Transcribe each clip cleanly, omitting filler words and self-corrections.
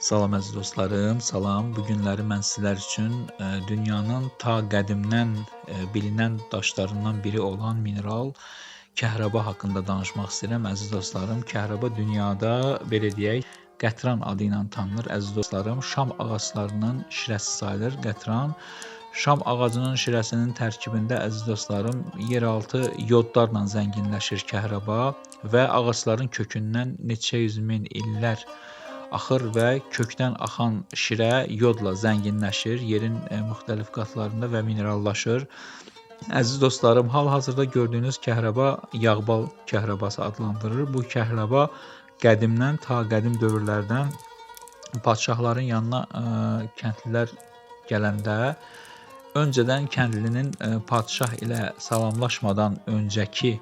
Salam əziz dostlarım, salam. Bu günləri mən sizlər üçün dünyanın ta qədimdən bilinən daşlarından biri olan mineral kəhrəba haqqında danışmaq istəyirəm. Əziz dostlarım, kəhrəba dünyada belə deyək, qətran adı ilə tanınır. Əziz dostlarım, şam ağaclarının şirəsi sayılır qətran. Şam ağacının şirəsinin tərkibində əziz dostlarım, yeraltı yodlarla zənginləşir kəhrəba və ağacların kökündən neçə yüz min illər axır və kökdən axan şirə yodla zənginləşir, yerin müxtəlif qatlarında və minerallaşır. Əziz dostlarım, hal-hazırda gördüyünüz kəhrəba yağbal kəhrəbası adlandırılır. Bu kəhrəba qədimdən ta qədim dövrlərdən padşahların yanına kəndlilər gələndə öncədən kəndlinin padşah ilə salamlaşmadan öncəki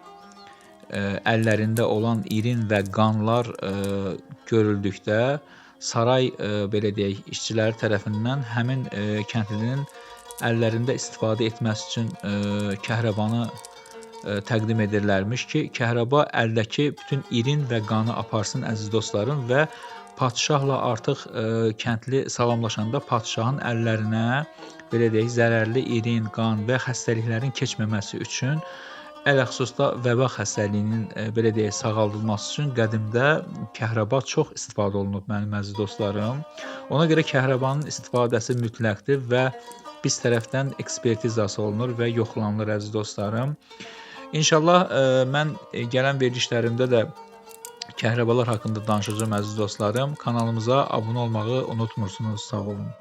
əllərində olan irin və qanlar görüldükdə saray belə deyək, işçiləri tərəfindən həmin kəndlinin əllərində istifadə etməsi üçün kəhrəbanı təqdim edirlərmiş ki, kəhrəba əldəki bütün irin və qanı aparsın əziz dostlarım və padşahla artıq kəndli salamlaşanda padşahın əllərinə belə deyək, zərərli irin, qan və xəstəliklərin keçməməsi üçün ələxüsusda vəba xəstəliyinin belə deyək, sağaldılması üçün qədimdə kəhrəba çox istifadə olunub mənim əziz dostlarım. Ona görə kəhrəbanın istifadəsi mütləqdir və biz tərəfdən ekspertizası olunur və yoxlanılır əziz dostlarım. İnşallah mən gələn verilişlərimdə də kəhrəbalar haqqında danışacağım əziz dostlarım. Kanalımıza abunə olmağı unutmursunuz. Sağ olun.